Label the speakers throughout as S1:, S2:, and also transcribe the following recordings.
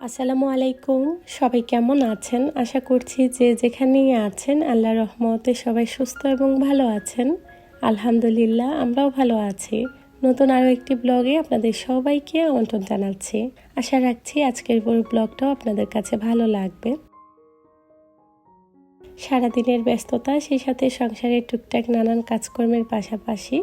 S1: আসসালামু আলাইকুম। সবাই কেমন আছেন? আশা করছি যে যেখানেই আছেন আল্লাহর রহমতে সবাই সুস্থ এবং ভালো আছেন। আলহামদুলিল্লাহ আমরাও ভালো আছি। নতুন আরও একটি ব্লগে আপনাদের সবাইকে আমন্ত্রণ জানাচ্ছি। আশা রাখছি আজকের পুরো ব্লগটাও আপনাদের কাছে ভালো লাগবে। সারাদিনের ব্যস্ততা, সেই সাথে সংসারের টুকটাক নানান কাজকর্মের পাশাপাশি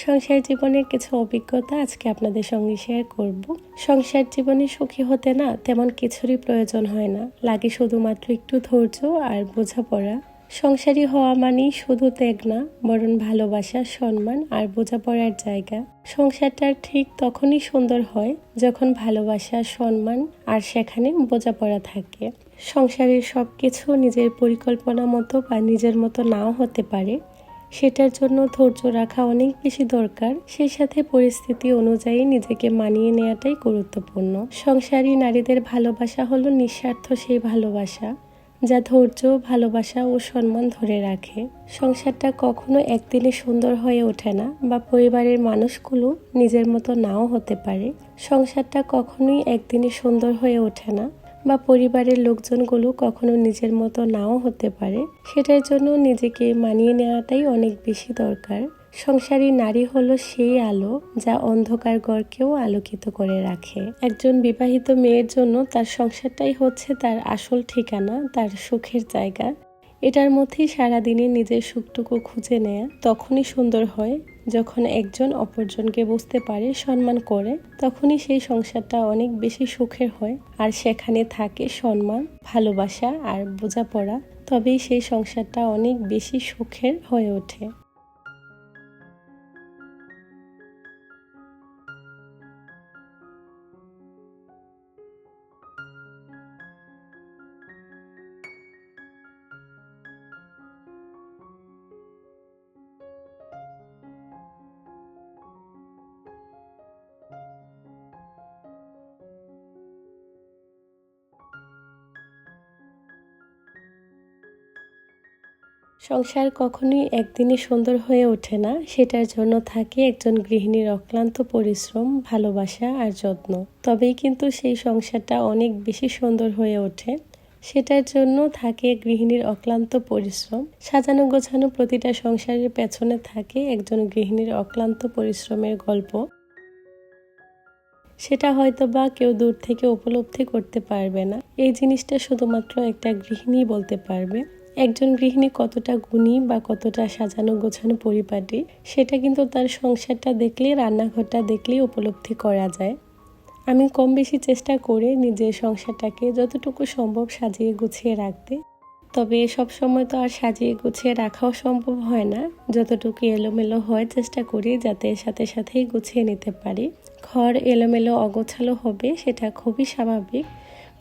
S1: সংসার জীবনের কিছু অভিজ্ঞতা আজকে আপনাদের সঙ্গে শেয়ার করব। সংসার জীবনে সুখী হতে না তেমন কিছুরই প্রয়োজন হয় না, লাগে শুধুমাত্র একটু ধৈর্য আর বোঝাপড়া। সংসারী হওয়া মানেই শুধু ত্যাগ না, বরং ভালোবাসা, সম্মান আর বোঝাপড়ার জায়গা। সংসারটা ঠিক তখনই সুন্দর হয় যখন ভালোবাসা, সম্মান আর সেখানে বোঝাপড়া থাকে। সংসারের সব কিছু নিজের পরিকল্পনা মতো বা নিজের মতো নাও হতে পারে, সেটার জন্য ধৈর্য রাখা অনেক বেশি দরকার। সেই সাথে পরিস্থিতি অনুযায়ী নিজেকে মানিয়ে নেওয়াটাই গুরুত্বপূর্ণ। সংসারী নারীদের ভালোবাসা হলো নিঃস্বার্থ সেই ভালোবাসা যা ধৈর্য, ভালোবাসা ও সম্মান ধরে রাখে। সংসারটা কখনো একদিনে সুন্দর হয়ে ওঠে না, বা পরিবারের মানুষগুলো নিজের মতো নাও হতে পারে। সংসারটা কখনোই একদিনে সুন্দর হয়ে ওঠে না, বা পরিবারের লোকজনগুলো কখনো নিজের মতো নাও হতে পারে। সেটার জন্য নিজেকে মানিয়ে নেওয়াটাই অনেক বেশি দরকার। সংসারী নারী হলো সেই আলো যা অন্ধকার ঘরকেও আলোকিত করে রাখে। একজন বিবাহিত মেয়ের জন্য তার সংসারটাই হচ্ছে তার আসল ঠিকানা, তার সুখের জায়গা। এটার মধ্যেই সারাদিনে নিজের সুখটুকু খুঁজে নেয়া তখনই সুন্দর হয় যখন একজন অপরজনকে বুঝতে পারে, সম্মান করে। তখনই সেই সংসারটা অনেক বেশি সুখের হয়, আর সেখানে থাকে সম্মান, ভালোবাসা আর বোঝাপড়া। তবেই সেই সংসারটা অনেক বেশি সুখের হয়ে ওঠে। সংসার কখনোই একদিনে সুন্দর হয়ে ওঠে না, সেটার জন্য থাকে একজন গৃহিণীর অক্লান্ত পরিশ্রম, ভালোবাসা আর যত্ন। তবেই কিন্তু সেই সংসারটা অনেক বেশি সুন্দর হয়ে ওঠে। সেটার জন্য থাকে গৃহিণীর অক্লান্ত পরিশ্রম। সাজানো গোছানো প্রতিটা সংসারের পেছনে থাকে একজন গৃহিণীর অক্লান্ত পরিশ্রমের গল্প। সেটা হয়তো বা কেউ দূর থেকে উপলব্ধি করতে পারবে না। এই জিনিসটা শুধুমাত্র একটা গৃহিণী বলতে পারবে। একজন গৃহিণী কতটা গুণী বা কতটা সাজানো গোছানো পরিপাটি, সেটা কিন্তু তার সংসারটা দেখলে, রান্নাঘরটা দেখলেই উপলব্ধি করা যায়। আমি কম বেশি চেষ্টা করে নিজের সংসারটাকে যতটুকু সম্ভব সাজিয়ে গুছিয়ে রাখতে। তবে সব সময় তো আর সাজিয়ে গুছিয়ে রাখাও সম্ভব হয় না। যতটুকু এলোমেলো হয় চেষ্টা করি যাতে সাথে সাথেই গুছিয়ে নিতে পারি। ঘর এলোমেলো অগোছালো হবে সেটা খুবই স্বাভাবিক।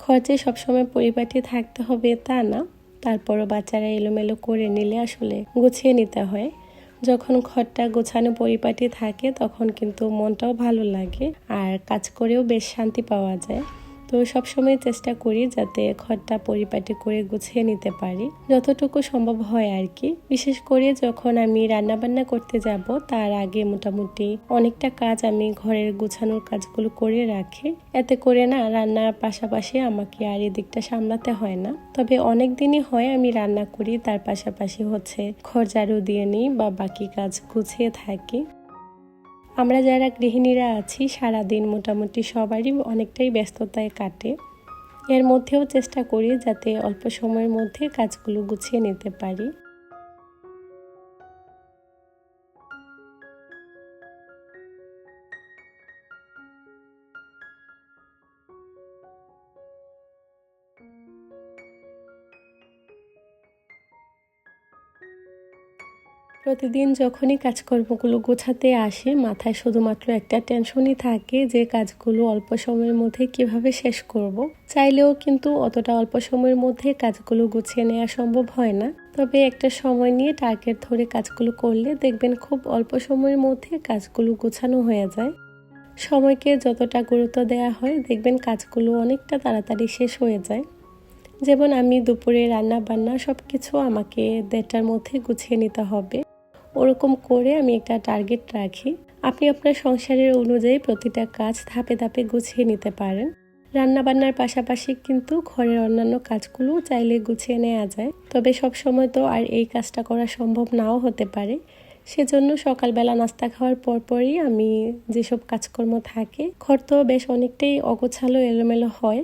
S1: ঘর যে সবসময় পরিপাটি থাকতে হবে তা না, তারপরও বাচ্চারা এলোমেলো করে নিলে আসলে গুছিয়ে নিতে হয়। যখন ঘরটা গোছানো পরিপাটি থাকে তখন কিন্তু মনটাও ভালো লাগে, আর কাজ করেও বেশ শান্তি পাওয়া যায়। তো সবসময় চেষ্টা করি যাতে ঘরটা পরিপাটি করে গুছিয়ে নিতে পারি, যতটুকু সম্ভব হয় আর কি। বিশেষ করে যখন আমি রান্নাবান্না করতে যাব তার আগে মোটামুটি অনেকটা কাজ আমি ঘরের গোছানোর কাজগুলো করে রাখি। এতে করে না রান্নার পাশাপাশি আমাকে আর এদিকটা সামলাতে হয় না। তবে অনেক দিনই হয় আমি রান্না করি, তার পাশাপাশি ঘর ঝাড়ু দিয়ে নিই বা বাকি কাজ গুছিয়ে থাকি। আমরা যারা গৃহিণীরা আছি সারাদিন মোটামুটি সবারই অনেকটাই ব্যস্ততায় কাটে। এর মধ্যেও চেষ্টা করি যাতে অল্প সময়ের মধ্যে কাজগুলো গুছিয়ে নিতে পারি। প্রতিদিন যখনই কাজকর্মগুলো গোছাতে আসি মাথায় শুধুমাত্র একটা টেনশনই থাকে যে কাজগুলো অল্প সময়ের মধ্যে কিভাবে শেষ করব। চাইলেও কিন্তু অতটা অল্প সময়ের মধ্যে কাজগুলো গুছিয়ে নেওয়া সম্ভব হয় না। তবে একটা সময় নিয়ে টার্গেট ধরে কাজগুলো করলে দেখবেন খুব অল্প সময়ের মধ্যে কাজগুলো গোছানো হয়ে যায়। সময়কে যতটা গুরুত্ব দেওয়া হয় দেখবেন কাজগুলো অনেকটা তাড়াতাড়ি শেষ হয়ে যায়। যেমন আমি দুপুরে রান্না বান্না সব কিছু আমাকে 1:30টার মধ্যে গুছিয়ে নিতে হবে, ওরকম করে আমি একটা টার্গেট রাখি। আপনি আপনার সংসারের অনুযায়ী প্রতিটা কাজ ধাপে ধাপে গুছিয়ে নিতে পারেন। রান্নাবান্নার পাশাপাশি কিন্তু ঘরের অন্যান্য কাজগুলো চাইলে গুছিয়ে নেওয়া যায়, তবে সব সময় তো আর এই কাজটা করা সম্ভব নাও হতে পারে। সেজন্য সকালবেলা নাস্তা খাওয়ার পরপরই আমি যেসব কাজকর্ম থাকে, ঘর তো বেশ অনেকটাই অগোছালো এলোমেলো হয়,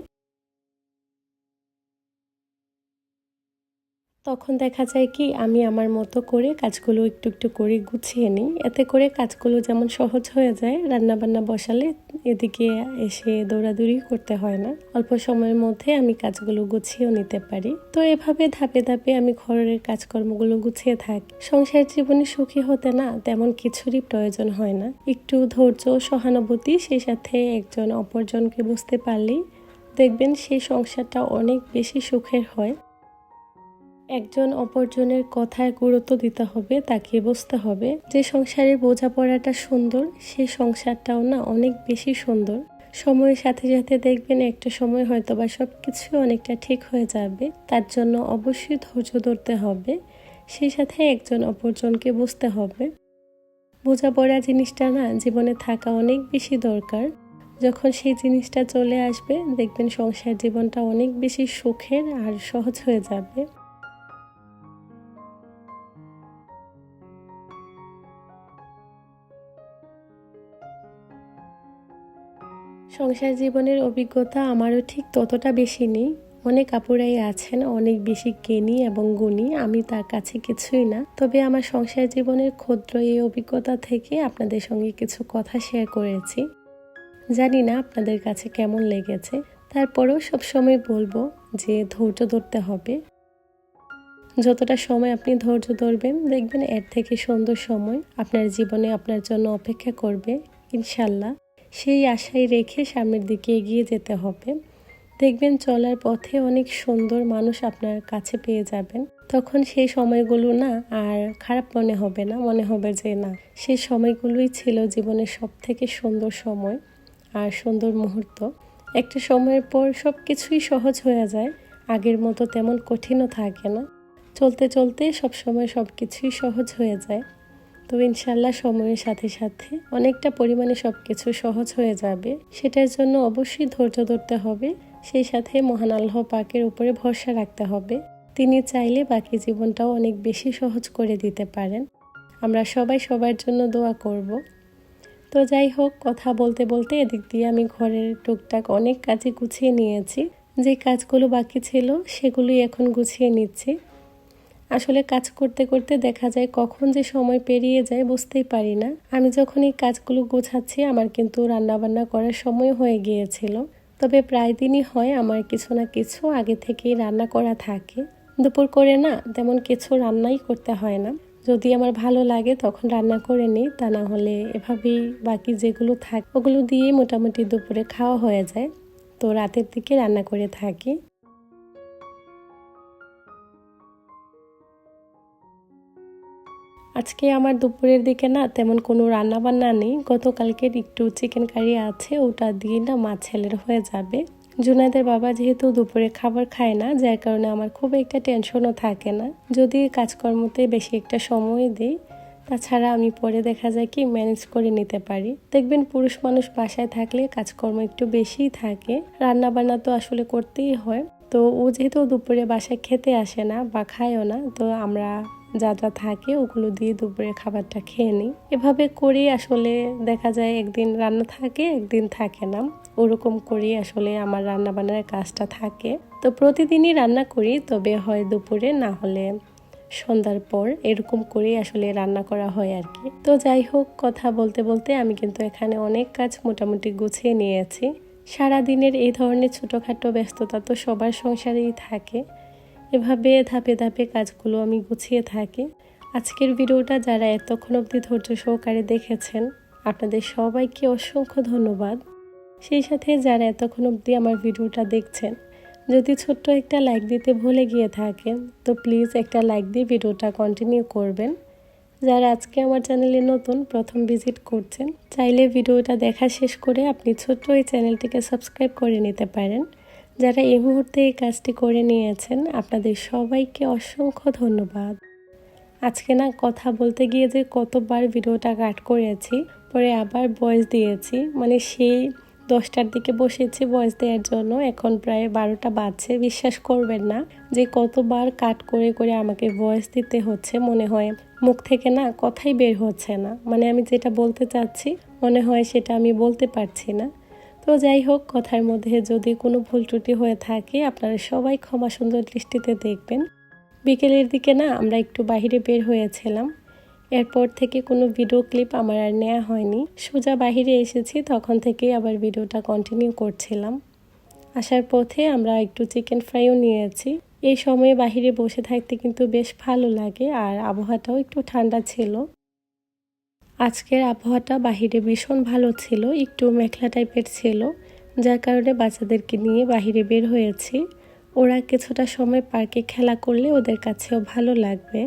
S1: তখন দেখা যায় কি আমি আমার মতো করে কাজগুলো একটু একটু করে গুছিয়ে নিই। এতে করে কাজগুলো যেমন সহজ হয়ে যায়, রান্নাবান্না বসালে এদিকে এসে দৌড়াদৌড়ি করতে হয় না, অল্প সময়ের মধ্যে আমি কাজগুলো গুছিয়েও নিতে পারি। তো এভাবে ধাপে ধাপে আমি ঘরের কাজকর্মগুলো গুছিয়ে থাকি। সংসার জীবনে সুখী হতে না তেমন কিছুরই প্রয়োজন হয় না, একটু ধৈর্য, সহানুভূতি, সেই সাথে একজন অপরজনকে বুঝতে পারলেই দেখবেন সেই সংসারটা অনেক বেশি সুখের হয়। একজন অপরজনের কথায় গুরুত্ব দিতে হবে, তাকে বুঝতে হবে যে সংসারের বোঝাপড়াটা সুন্দর, সেই সংসারটাও না অনেক বেশি সুন্দর। সময়ের সাথে সাথে দেখবেন একটা সময় হয়তো বা সবকিছু অনেকটা ঠিক হয়ে যাবে, তার জন্য অবশ্যই ধৈর্য ধরতে হবে, সেই সাথে একজন অপরজনকে বুঝতে হবে। বোঝাপড়া জিনিসটা না জীবনে থাকা অনেক বেশি দরকার। যখন সেই জিনিসটা চলে আসবে দেখবেন সংসার জীবনটা অনেক বেশি সুখের আর সহজ হয়ে যাবে। সংসার জীবনের অভিজ্ঞতা আমারও ঠিক ততটা বেশি নেই। অনেক আপুরাই আছেন অনেক বেশি জ্ঞানী এবং গুণী, আমি তার কাছে কিছুই না। তবে আমার সংসার জীবনের ক্ষুদ্র এই অভিজ্ঞতা থেকে আপনাদের সঙ্গে কিছু কথা শেয়ার করেছি। জানি না আপনাদের কাছে কেমন লেগেছে, তারপরেও সবসময় বলবো যে ধৈর্য ধরতে হবে। যতটা সময় আপনি ধৈর্য ধরবেন দেখবেন এর থেকে সুন্দর সময় আপনার জীবনে আপনার জন্য অপেক্ষা করবে ইনশাল্লাহ। সেই আশাই রেখে সামনের দিকে এগিয়ে যেতে হবে। দেখবেন চলার পথে অনেক সুন্দর মানুষ আপনার কাছে পেয়ে যাবেন, তখন সেই সময়গুলো না আর খারাপ মনে হবে না, মনে হবে যে না, সেই সময়গুলোই ছিল জীবনের সব থেকে সুন্দর সময় আর সুন্দর মুহূর্ত। একটা সময়ের পর সব কিছুই সহজ হয়ে যায়, আগের মতো তেমন কঠিনও থাকে না। চলতে চলতে সবসময় সব কিছুই সহজ হয়ে যায়। তো ইনশাল্লাহ সময়ের সাথে সাথে অনেকটা পরিমাণে সব কিছু সহজ হয়ে যাবে, সেটার জন্য অবশ্যই ধৈর্য ধরতে হবে, সেই সাথে মহান আল্লাহ পাকের উপরে ভরসা রাখতে হবে। তিনি চাইলে বাকি জীবনটাও অনেক বেশি সহজ করে দিতে পারেন। আমরা সবাই সবার জন্য দোয়া করব। তো যাই হোক, কথা বলতে বলতে এদিক দিয়ে আমি ঘরের টুকটাক অনেক কাজই গুছিয়ে নিয়েছি। যে কাজগুলো বাকি ছিল সেগুলোই এখন গুছিয়ে নিচ্ছি। আসলে কাজ করতে করতে দেখা যায় কখন যে সময় পেরিয়ে যায় বুঝতেই পারি না। আমি যখন এই কাজগুলো গোছাচ্ছি আমার কিন্তু রান্নাবান্না করার সময় হয়ে গিয়েছিল। তবে প্রায় দিনই হয় আমার কিছু না কিছু আগে থেকেই রান্না করা থাকে। দুপুর করে না তেমন কিছু রান্নাই করতে হয় না, যদি আমার ভালো লাগে তখন রান্না করে নিই, তা না হলে এভাবেই বাকি যেগুলো থাকে ওগুলো দিয়েই মোটামুটি দুপুরে খাওয়া হয়ে যায়। তো রাতের দিকে রান্না করে থাকি। আজকে আমার দুপুরের দিকে না তেমন কোনো রান্না বান্না নেই, গতকালকের একটু চিকেন কারি আছে, ওটা দিয়ে না মাছ ছেলের হয়ে যাবে। জুনাইদের বাবা যেহেতু দুপুরে খাবার খায় না, যার কারণে আমার খুব একটা টেনশনও থাকে না, যদি কাজকর্মতে বেশি একটা সময় দিই। তাছাড়া আমি পরে দেখা যায় কি ম্যানেজ করে নিতে পারি। দেখবেন পুরুষ মানুষ বাসায় থাকলে কাজকর্ম একটু বেশিই থাকে, রান্না বান্না তো আসলে করতেই হয়। তো ও যেহেতু দুপুরে বাসায় খেতে আসে না বা খায়ও না, তো আমরা যা যা থাকে ওগুলো দিয়ে দুপুরে খাবারটা খেয়ে নিই। এভাবে করি আসলে দেখা যায় একদিন রান্না থাকে একদিন থাকে না, ওরকম করি আসলে আমার রান্না বান্নার কাজটা থাকে। তো প্রতিদিনই রান্না করি, তবে হয় দুপুরে না হলে সন্ধ্যার পর, এরকম করেই আসলে রান্না করা হয় আর কি। তো যাই হোক, কথা বলতে বলতে আমি কিন্তু এখানে অনেক কাজ মোটামুটি গুছিয়ে নিয়েছি। সারাদিনের এই ধরনের ছোটোখাটো ব্যস্ততা তো সবার সংসারেই থাকে, এভাবে ধাপে ধাপে কাজগুলো আমি গুছিয়ে থাকি। আজকের ভিডিওটা যারা এতক্ষণ অবধি ধৈর্য সহকারে দেখেছেন আপনাদের সবাইকে অসংখ্য ধন্যবাদ। সেই সাথে যারা এতক্ষণ অবধি আমার ভিডিওটা দেখছেন, যদি ছোট্ট একটা লাইক দিতে ভুলে গিয়ে থাকেন তো প্লিজ একটা লাইক দিয়ে ভিডিওটা কন্টিনিউ করবেন। যারা আজকে আমার চ্যানেলে নতুন প্রথম ভিজিট করছেন, চাইলে ভিডিওটা দেখা শেষ করে আপনি ছোট্ট এই চ্যানেলটিকে সাবস্ক্রাইব করে নিতে পারেন। যারা এই মুহূর্তে এই কাজটি করে নিয়েছেন আপনাদের সবাইকে অসংখ্য ধন্যবাদ। আজকে না কথা বলতে গিয়ে যে কতবার ভিডিওটা কাট করেছি, পরে আবার ভয়েস দিয়েছি, মানে সেই 10টার দিকে বসেছি ভয়েস দেওয়ার জন্য, এখন প্রায় 12টা বাজছে। বিশ্বাস করবেন না যে কতবার কাট করে করে আমাকে ভয়েস দিতে হচ্ছে, মনে হয় মুখ থেকে না কথাই বের হচ্ছে না, মানে আমি যেটা বলতে চাচ্ছি মনে হয় সেটা আমি বলতে পারছি না। তো যাই হোক, কথার মধ্যে যদি কোনো ভুল ত্রুটি হয়ে থাকে আপনারা সবাই ক্ষমা সুন্দর দৃষ্টিতে দেখবেন। বিকেলের দিকে না আমরা একটু বাইরে বের হয়েছিলাম, এরপর থেকে কোনো ভিডিও ক্লিপ আমার আর নেওয়া হয়নি। সোজা বাইরে এসেছি, তখন থেকেই আবার ভিডিওটা কন্টিনিউ করছিলাম। আসার পথে আমরা একটু চিকেন ফ্রাইও নিয়েছি। এই সময়ে বাইরে বসে থাকতে কিন্তু বেশ ভালো লাগে, আর আবহাওয়াটাও একটু ঠান্ডা ছিল। আজকের আবহাওয়াটা বাহিরে ভীষণ ভালো ছিল, একটু মেঘলা টাইপের ছিল, যার কারণে বাচ্চাদেরকে নিয়ে বাহিরে বের হয়েছি। ওরা কিছুটা সময় পার্কে খেলা করলে ওদের কাছেও ভালো লাগবে।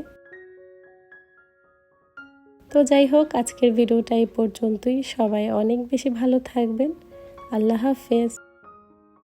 S1: তো যাই হোক, আজকের ভিডিওটা এই পর্যন্তই। সবাই অনেক বেশি ভালো থাকবেন। আল্লাহ হাফেজ।